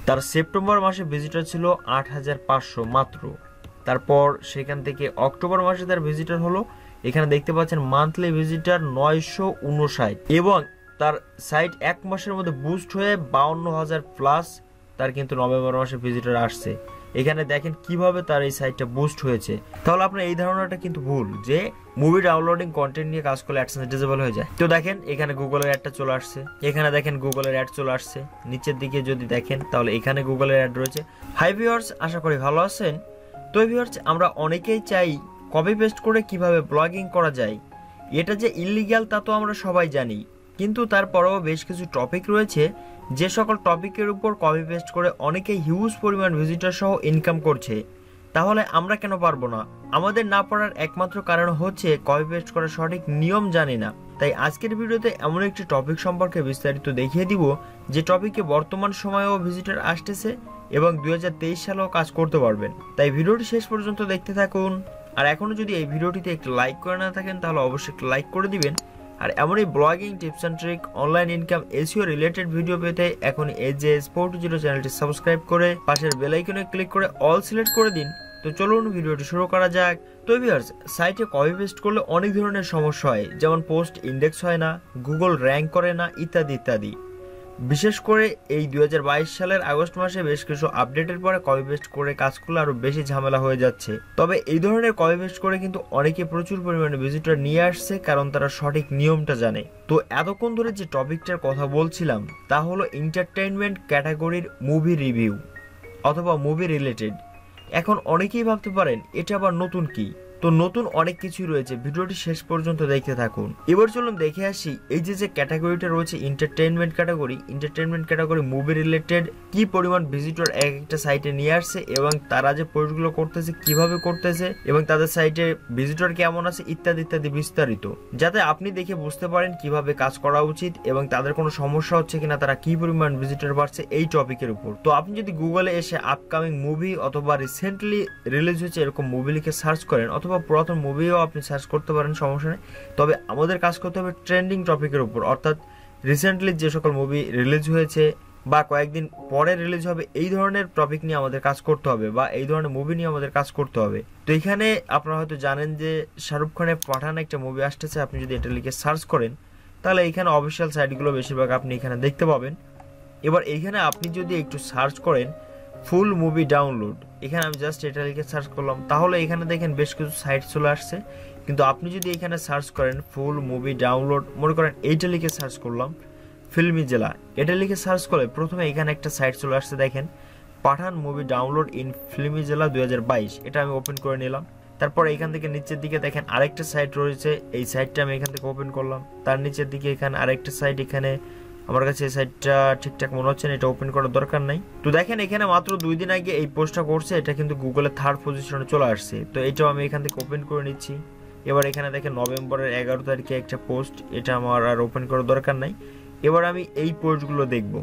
তার সেপ্টেম্বর মাসে ভিজিটর ছিল ৮৫০০ মাত্র। তারপর সেখান থেকে অক্টোবর মাসে তার ভিজিটর হলো, এখানে দেখতে পাচ্ছেন মান্থলি ভিজিটর ৯৫৯ এবং তার সাইট এক মাসের মধ্যে বুস্ট হয়ে ৫২,০০০ প্লাস তার কিন্তু নভেম্বর মাসে ভিজিটর আসছে। এখানে দেখেন কিভাবে তার এই সাইটটা বুস্ট হয়েছে। তাহলে আপনার এই ধারণাটা কিন্তু ভুল যে মুভি ডাউনলোডিং কন্টেন্ট নিয়ে কাজ করলে অ্যাডসেন্স ডিসেবল হয়ে যায়। তো দেখেন এখানে গুগলের অ্যাডটা চলে আসছে, এখানে দেখেন গুগলের অ্যাড চলে আসছে, নিচের দিকে যদি দেখেন তাহলে এখানে গুগলের অ্যাড রয়েছে। হাই ভিউয়ার্স, আশা করি ভালো আছেন। তো ভিউয়ার্স, আমরা অনেকেই চাই কপি পেস্ট করে কিভাবে ব্লগিং করা যায়। এটা যে ইলিগ্যাল তা তো আমরা সবাই জানি, কিন্তু তারপরেও বেশ কিছু টপিক রয়েছে যে সকল টপিকের উপর কপি পেস্ট করে অনেকেই হিউজ পরিমাণ ভিজিটর সহ ইনকাম করছে। তাহলে আমরা কেন পারবো না? আমাদের না পারার একমাত্র কারণ হচ্ছে কপি পেস্ট করার সঠিক নিয়ম জানি না। তাই আজকের ভিডিওতে এমন একটি টপিক সম্পর্কে বিস্তারিত দেখিয়ে দিব যে টপিকে বর্তমান সময়েও ভিজিটর আসতেছে এবং 2023 সালেও কাজ করতে পারবেন। তাই ভিডিওটি শেষ পর্যন্ত দেখতে থাকুন। আর এখনো যদি এই ভিডিওটিতে একটু লাইক করে না থাকেন তাহলে অবশ্যই একটু লাইক করে দিবেন। আর এমনই blogging tips and trick, online income, SEO related video পেতে এখন 𝗦𝗢𝗟𝗘𝗘𝗕𝗏 চ্যানেলটি সাবস্ক্রাইব করে পাশের বেল আইকনে ক্লিক করে অল সিলেক্ট করে দিন। তো চলুন ভিডিওটি শুরু করা যাক। তো ভিউয়ার্স, সাইটে কপি পেস্ট করলে অনেক ধরনের সমস্যা হয়, যেমন পোস্ট ইন্ডেক্স হয় না, গুগল র্যাঙ্ক করে না, ইত্যাদি ইত্যাদি। বিশেষ করে এই 2022 সালের আগস্ট মাসে বেশ কিছু আপডেটের পরে কপি পেস্ট করে কাজ করলে আরো বেশি ঝামেলা হয়ে যাচ্ছে। তবে এই ধরনের কপি পেস্ট করে কিন্তু অনেকে প্রচুর পরিমাণে ভিজিটর নিয়ে আসছে, কারণ তারা সঠিক নিয়মটা জানে। তো এতক্ষণ ধরে যে টপিকটার কথা বলছিলাম তা হলো এন্টারটেইনমেন্ট ক্যাটাগরির মুভি রিভিউ অথবা মুভি রিলেটেড। এখন অনেকেই ভাবতে পারেন এটা আবার নতুন কি? তো নতুন অনেক কিছুই রয়েছে, ভিডিওটি শেষ পর্যন্ত দেখতে থাকুন। এবার চলুন দেখে আসি এই যে ক্যাটাগরিটা রয়েছে এন্টারটেইনমেন্ট ক্যাটাগরি মুভি রিলেটেড কি পরিমাণ ভিজিটর এক একটা সাইটে নিয়ে আসছে এবং তারা যে পোস্টগুলো করতেছে কিভাবে করতেছে এবং তাদের সাইটে ভিজিটর কেমন আছে ইত্যাদি ইত্যাদি বিস্তারিত, যাতে আপনি দেখে বুঝতে পারেন কিভাবে কাজ করা উচিত এবং তাদের কোনো সমস্যা হচ্ছে কিনা, তারা কি পরিমাণ ভিজিটর বাড়ছে এই টপিকের উপর। তো আপনি যদি গুগলে এসে আপকামিং মুভি অথবা রিসেন্টলি রিলিজ হয়েছে এরকম মুভি লিখে সার্চ করেন অথবা পুরাতন মুভিও আপনি সার্চ করতে পারেন, সমস্যা নেই। তবে আমাদের কাজ করতে হবে ট্রেন্ডিং টপিকের উপর, অর্থাৎ রিসেন্টলি যে সকল মুভি রিলিজ হয়েছে বা কয়েকদিন পরে রিলিজ হবে এই ধরনের টপিক নিয়ে আমাদের কাজ করতে হবে বা এই ধরনের মুভি নিয়ে আমাদের কাজ করতে হবে। তো এখানে আপনারা হয়তো জানেন যে শাহরুখ খানের পাঠান একটা মুভি আসতেছে, আপনি যদি এটা লিখে সার্চ করেন তাহলে এখানে অফিসিয়াল সাইটগুলো বেশিরভাগ আপনি এখানে দেখতে পাবেন। এবার এইখানে আপনি যদি একটু সার্চ করেন ফুল মুভি ডাউনলোড, এখানে আমি জাস্ট এটা লিখে সার্চ করলাম, তাহলে এখানে দেখেন বেশ কিছু সাইট চলে আসছে। কিন্তু আপনি যদি এখানে সার্চ করেন ফুল মুভি ডাউনলোড, মনে করেন এইটা লিখে সার্চ করলাম ফিল্মি জেলা, এটা লিখে সার্চ করলে প্রথমে এখানে একটা সাইট চলে আসছে, দেখেন পাঠান মুভি ডাউনলোড ইন ফিল্মি জেলা 2022। এটা আমি ওপেন করে নিলাম। তারপর এখান থেকে নিচের দিকে দেখেন আরেকটা সাইট রয়েছে, এই সাইটটা আমি এখান থেকে ওপেন করলাম। তার নিচের দিকে এখানে আরেকটা সাইট, এখানে আমার কাছে এই সাইটটা ঠিকঠাক মনে হচ্ছে না, এটা ওপেন করার দরকার নাই। তো দেখেন এখানে মাত্র 2 দিন আগে এই পোস্টটা করছে, এটা কিন্তু গুগলের 3rd পজিশনে চলে আসছে। তো এটাও আমি এখান থেকে ওপেন করে নিচ্ছি। এবার এখানে দেখেন নভেম্বরের 11 তারিখে একটা পোস্ট, এটা আমার আর ওপেন করার দরকার নাই। এবার আমি এই পোস্টগুলো দেখব।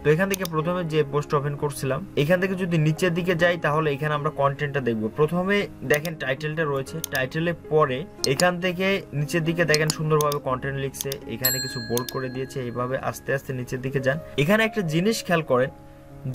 তো এখান থেকে প্রথমে যে পোস্ট ওপেন করছিলাম এখান থেকে যদি নিচের দিকে যাই তাহলে এখানে আমরা কন্টেন্টটা দেখব। প্রথমে দেখেন টাইটেলটা রয়েছে, টাইটেলের পরে এখান থেকে নিচের দিকে দেখেন সুন্দরভাবে কন্টেন্ট লিখছে, এখানে কিছু বোল্ড করে দিয়েছে। এইভাবে আস্তে আস্তে নিচের দিকে যান। এখানে একটা জিনিস খেয়াল করেন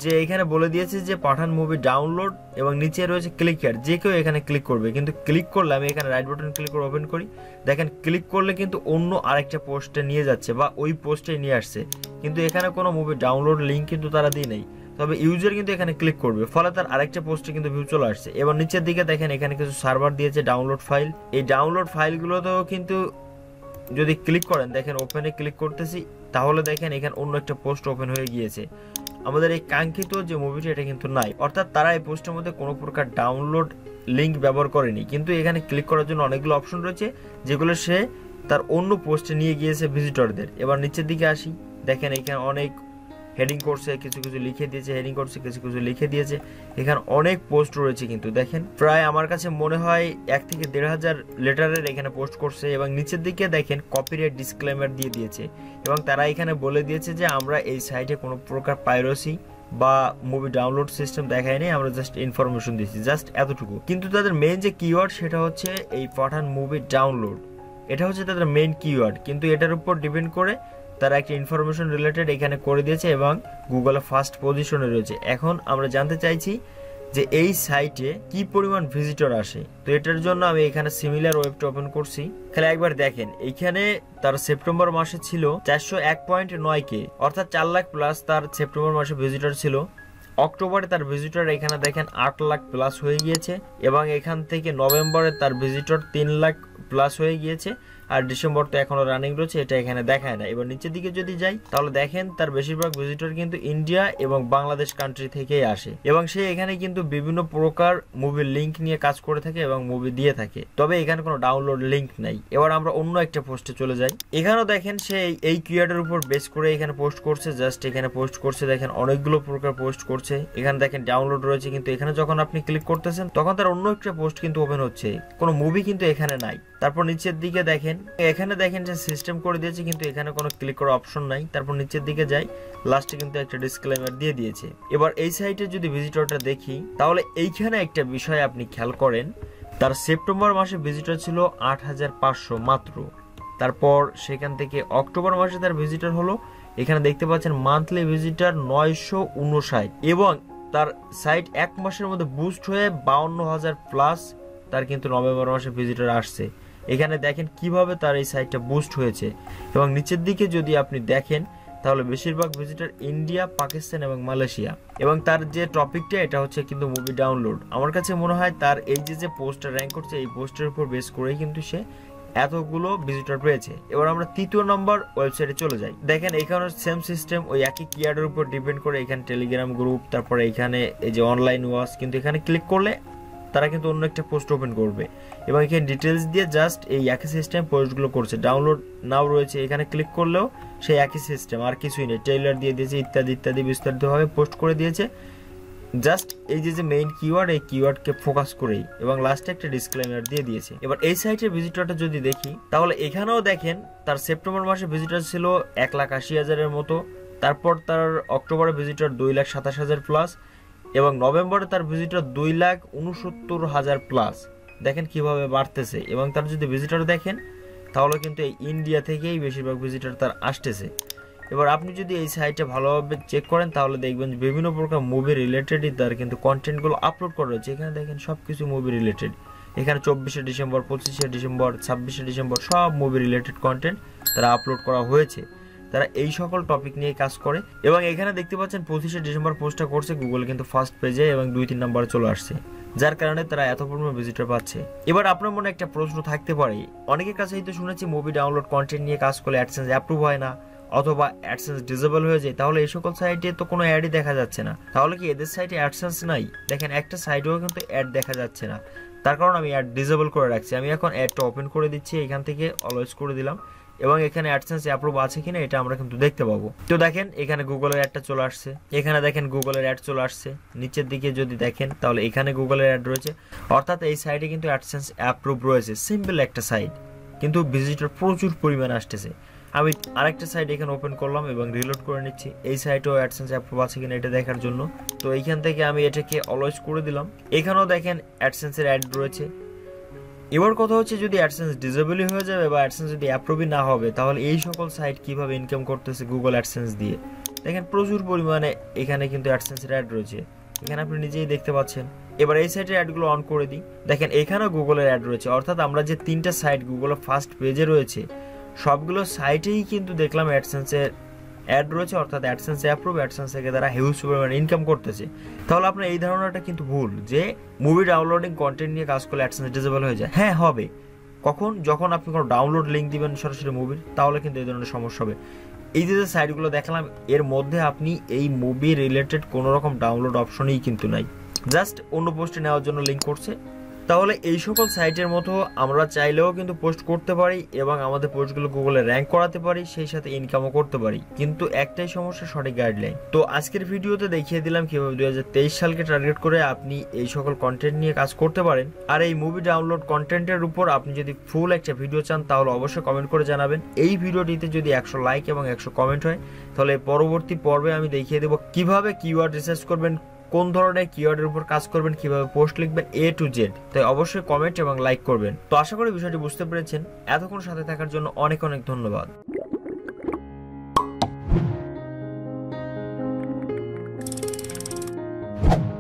যে এখানে বলে দিয়েছে যে পাঠান মুভি ডাউনলোড এবং নিচে রয়েছে ক্লিক হিয়ার, যে কেউ এখানে ক্লিক করবে। কিন্তু ক্লিক করলে আমি এখানে রাইট বাটন ক্লিক করে ওপেন করি, দেখেন ক্লিক করলে কিন্তু অন্য আরেকটা পোস্টে নিয়ে যাচ্ছে বা ওই পোস্টে নিয়ে আসছে, কিন্তু এখানে কোনো মুভি ডাউনলোড লিঙ্ক কিন্তু তারা দিয়ে নেই। তবে ইউজার কিন্তু এখানে ক্লিক করবে, ফলে তার আরেকটা পোস্টে কিন্তু ভিউ চলে আসছে। এবার নিচের দিকে দেখেন এখানে কিছু সার্ভার দিয়েছে ডাউনলোড ফাইল, এই ডাউনলোড ফাইলগুলোতেও কিন্তু যদি ক্লিক করেন দেখেন ওপেনে ক্লিক করতেছি, তাহলে দেখেন এখানে অন্য একটা পোস্ট ওপেন হয়ে গিয়েছে। আমাদের এই কাঙ্ক্ষিত যে মুভিটি এটা কিন্তু নাই, অর্থাৎ তারা এই পোস্টের মধ্যে কোনো প্রকার ডাউনলোড লিঙ্ক ব্যবহার করেনি। কিন্তু এখানে ক্লিক করার জন্য অনেকগুলো অপশন রয়েছে যেগুলো সে তার অন্য পোস্টে নিয়ে গিয়েছে ভিজিটরদের। এবার নিচের দিকে আসি, দেখেন এখানে অনেক হেডিং করছে, কিছু কিছু লিখে দিয়েছে, হেডিং করছে, কিছু কিছু লিখে দিয়েছে। এখানে অনেক পোস্ট রয়েছে, কিন্তু দেখেন প্রায় আমার কাছে মনে হয় 1 থেকে 1,500 লেটারের এখানে পোস্ট করছে। এবং নিচের দিকে দেখেন কপিরাইট ডিসক্লেমার দিয়ে দিয়েছে এবং তারা এখানে বলে দিয়েছে যে আমরা এই সাইটে কোনো প্রকার পাইরেসি বা মুভি ডাউনলোড সিস্টেম দেখায় নেই, আমরা জাস্ট ইনফরমেশন দিচ্ছি, জাস্ট এতটুকু। কিন্তু তাদের মেইন যে কিওয়ার্ড সেটা হচ্ছে এই পাঠান মুভি ডাউনলোড, এটা হচ্ছে তাদের মেইন কিওয়ার্ড। কিন্তু এটার উপর ডিপেন্ড করে তারা একটা ইনফরমেশন রিলেটেড এখানে করে দিয়েছে এবং গুগলে ফার্স্ট পজিশনে রয়েছে। এখন আমরা জানতে চাইছি যে এই সাইটে কি পরিমাণ ভিজিটর আসে। তো এটার জন্য আমি এখানে সিমিলার ওয়েবটা ওপেন করছি। খালি একবার দেখেন, এইখানে তার সেপ্টেম্বর মাসে ছিল 401.9K, অর্থাৎ 4 লাখ প্লাস তার সেপ্টেম্বর মাসে ভিজিটর ছিল। অক্টোবরে তার ভিজিটর এখানে দেখেন 8 লাখ প্লাস হয়ে গিয়েছে এবং এখান থেকে নভেম্বরে তার ভিজিটর 3 লাখ প্লাস হয়ে গিয়েছে। আর ডিসেম্বর তো এখনো রানিং রয়েছে, এটা এখানে দেখায় না। এবার নিচের দিকে যদি যাই তাহলে দেখেন তার বেশিরভাগ ভিজিটর কিন্তু ইন্ডিয়া এবং বাংলাদেশ কান্ট্রি থেকেই আসে এবং সে এখানে কিন্তু বিভিন্ন প্রকার মুভির লিঙ্ক নিয়ে কাজ করে থাকে এবং মুভি দিয়ে থাকে, তবে এখানে কোনো ডাউনলোড লিঙ্ক নাই। এবার আমরা অন্য একটা পোস্টে চলে যাই। এখানেও দেখেন সে এই কিওয়ার্ডের উপর বেস করে এখানে পোস্ট করছে, জাস্ট এখানে পোস্ট করছে, দেখেন অনেকগুলো প্রকার পোস্ট করছে। এখানে দেখেন ডাউনলোড রয়েছে, কিন্তু এখানে যখন আপনি ক্লিক করতেছেন তখন তার অন্য একটা পোস্ট কিন্তু ওপেন হচ্ছে, কোনো মুভি কিন্তু এখানে নাই। তারপর নিচের দিকে দেখেন, এখানে দেখেন যে সিস্টেম করে দিয়েছে কিন্তু এখানে কোনো ক্লিক করার অপশন নাই। তারপর নিচের দিকে যাই, লাস্টে কিন্তু একটা ডিসক্লেমার দিয়ে দিয়েছে। এবার এই সাইটে যদি ভিজিটরটা দেখি তাহলে এইখানে একটা বিষয় আপনি খেয়াল করেন, তার সেপ্টেম্বর মাসে ভিজিটর ছিল 8500 মাত্র। তারপর সেখান থেকে অক্টোবর মাসে তার ভিজিটর হলো, এখানে দেখতে পাচ্ছেন মান্থলি ভিজিটর 959 এবং তার সাইট এক মাসের মধ্যে বুস্ট হয়ে 52,000 প্লাস তার কিন্তু নভেম্বর মাসে ভিজিটর আসছে। এখানে দেখেন কিভাবে তার এই সাইটটা বুস্ট হয়েছে এবং নিচের দিকে যদি আপনি দেখেন তাহলে বেশিরভাগ ভিজিটর ইন্ডিয়া, পাকিস্তান এবং মালয়েশিয়া। এবং তার যে টপিকটা এটা হচ্ছে কিন্তু মুভি ডাউনলোড। আমার কাছে মনে হয় তার এই যে পোস্টটা র্যাঙ্ক করছে এই পোস্টের উপর বেস করেই কিন্তু সে এতগুলো ভিজিটর পেয়েছে। এবার আমরা তৃতীয় নম্বর ওয়েবসাইটে চলে যাই। দেখেন এখানে সেম সিস্টেম, ওই একই কিওয়ার্ডের উপর ডিপেন্ড করে এখানে টেলিগ্রাম গ্রুপ, তারপরে এখানে এই যে অনলাইন ওয়াচ, কিন্তু এখানে ক্লিক করলে তারা কিন্তু অন্য একটা পোস্ট ওপেন করবে এবং এখানে ডিটেলস দিয়ে জাস্ট এই একই সিস্টেম পোস্টগুলো করছে। ডাউনলোড নাও রয়েছে, এখানে ক্লিক করলেও সেই একই সিস্টেম, আর কিছুই নেই। ট্রেইলার দিয়ে দিয়েছে, ইত্যাদি ইত্যাদি বিস্তারিতভাবে পোস্ট করে দিয়েছে, জাস্ট এই যে মেইন কিওয়ার্ড এই কিওয়ার্ডকে ফোকাস করেই, এবং লাস্টে একটা ডিসক্লেমার দিয়ে দিয়েছে। এবার এই সাইটের ভিজিটরটা যদি দেখি তাহলে এখানেও দেখেন তার সেপ্টেম্বর মাসে ভিজিটর ছিল 1,80,000-এর মতো। তারপর তার অক্টোবরে ভিজিটর 2,27,000 প্লাস এবং নভেম্বরে তার ভিজিটর 2,69,000 প্লাস। দেখেন কিভাবে বাড়তেছে। এবং তার যদি ভিজিটর দেখেন তাহলে কিন্তু এই ইন্ডিয়া থেকেই বেশিরভাগ ভিজিটর তার আসতেছে। এবার আপনি যদি এই সাইটটা ভালোভাবে চেক করেন তাহলে দেখবেন বিভিন্ন প্রকার মুভি রিলেটেডই তার কিন্তু কন্টেন্টগুলো আপলোড করা রয়েছে। এখানে দেখেন সব কিছু মুভি রিলেটেড। এখানে 24শে ডিসেম্বর, 25শে ডিসেম্বর, 26শে ডিসেম্বর সব মুভি রিলেটেড কন্টেন্ট তারা আপলোড করা হয়েছে। তারা এই সকল টপিক নিয়ে কাজ করে এবং এখানে দেখতে পাচ্ছেন 25শে ডিসেম্বর পোস্টটা করছে গুগল কিন্তু ফার্স্ট পেজে এবং 2-3 নম্বরে চলে আসছে, যার কারণে তারা এত পরিমাণ ভিজিটর পাচ্ছে। এবার আপনার মনে একটা প্রশ্ন থাকতে পারে, অনেকের কাছেই তো শুনেছি মুভি ডাউনলোড কন্টেন্ট নিয়ে কাজ করলে অ্যাডসেন্স অ্যাপ্রুভ হয় না অথবা অ্যাডসেন্স ডিসেবল হয়ে যায়, তাহলে এই সকল সাইটে তো কোনো অ্যাডই দেখা যাচ্ছে না। তাহলে কি এদের সাইটে অ্যাডসেন্স নাই? দেখেন একটা সাইটেও কিন্তু অ্যাড দেখা যাচ্ছে না, তার কারণ আমি অ্যাড ডিসেবল করে রাখছি। আমি এখন অ্যাডটা ওপেন করে দিচ্ছি, এখান থেকে অলওয়েজ করে দিলাম এবং এখানে অ্যাডসেন্স অ্যাপ্রুভ আছে কিনা এটা আমরা কিন্তু দেখতে পাবো। তো দেখেন এখানে গুগলের অ্যাডটা চলে আসছে, এখানে দেখেন গুগলের অ্যাড চলে আসছে। নিচের দিকে যদি দেখেন তাহলে এখানে গুগলের অ্যাড রয়েছে, অর্থাৎ এই সাইটে কিন্তু অ্যাডসেন্স অ্যাপ্রুভ রয়েছে। সিম্পল একটা সাইট, কিন্তু ভিজিটর প্রচুর পরিমাণে আসতেছে। আমি আরেকটা সাইট এখানে ওপেন করলাম এবং রিলোড করে নিচ্ছি এই সাইটেও অ্যাডসেন্স অ্যাপ্রুভ আছে কিনা এটা দেখার জন্য। তো এইখান থেকে আমি এটাকে অলওয়েজ করে দিলাম। এখানেও দেখেন অ্যাডসেন্সের অ্যাড রয়েছে। এবার কথা হচ্ছে যদি অ্যাডসেন্স ডিসেবলই হয়ে যাবে বা অ্যাডসেন্স যদি অ্যাপ্রুভই না হবে তাহলে এই সকল সাইট কিভাবে ইনকাম করতেছে গুগল অ্যাডসেন্স দিয়ে। দেখেন প্রচুর পরিমাণে এখানে কিন্তু অ্যাডসেন্সের অ্যাড রয়েছে, এখানে আপনি নিজেই দেখতে পাচ্ছেন। এবার এই সাইটের অ্যাডগুলো অন করে দিই, দেখেন এখানেও গুগলের অ্যাড রয়েছে, অর্থাৎ আমরা যে 3টা সাইট গুগলের ফার্স্ট পেজে রয়েছে সবগুলো সাইটেই কিন্তু দেখলাম অ্যাডসেন্সের অ্যাড রয়েছে, অর্থাৎ অ্যাডসেন্স অ্যাপ্রুভ, অ্যাডসেন্স থেকে তারা হিউজ পরিমাণে ইনকাম করতেছে। তাহলে আপনার এই ধারণাটা কিন্তু ভুল যে মুভি ডাউনলোডিং কন্টেন্ট নিয়ে কাজ করলে অ্যাডসেন্স ডিসেবল হয়ে যায়। হ্যাঁ হবে, কখন? যখন আপনি কোনো ডাউনলোড লিঙ্ক দিবেন সরাসরি মুভির, তাহলে কিন্তু এই ধরনের সমস্যা হবে। এই যে সাইটগুলো দেখালাম এর মধ্যে আপনি এই মুভি রিলেটেড কোনো রকম ডাউনলোড অপশনই কিন্তু নাই, জাস্ট অন্য পোস্টে নেওয়ার জন্য লিঙ্ক করছে। তাহলে এই সকল সাইটের মতো আমরা চাইলেও কিন্তু পোস্ট করতে পারি এবং আমাদের পোস্টগুলো গুগলে র্যাঙ্ক করাতে পারি, সেই সাথে ইনকামও করতে পারি, কিন্তু একটাই সমস্যা, সঠিক গাইডলাইন। তো আজকের ভিডিওতে দেখিয়ে দিলাম কিভাবে 2023 সালকে টার্গেট করে আপনি এই সকল কন্টেন্ট নিয়ে কাজ করতে পারেন। আর এই মুভি ডাউনলোড কন্টেন্টের উপর আপনি যদি ফুল একটা ভিডিও চান তাহলে অবশ্যই কমেন্ট করে জানাবেন। এই ভিডিওটিতে যদি 100 লাইক এবং 100 কমেন্ট হয় তাহলে পরবর্তী পর্বে আমি দেখিয়ে দেবো কিভাবে কিওয়ার্ড রিসার্চ করবেন, কোন ধরনের কিওয়ার্ডের উপর কাজ করবেন, কিভাবে পোস্ট লিখবেন A to Z। তাই অবশ্যই কমেন্ট এবং লাইক করবেন। তো আশা করি বিষয়টি বুঝতে পেরেছেন। এতক্ষণ সাথে থাকার জন্য অনেক অনেক ধন্যবাদ। ধন্যবাদ।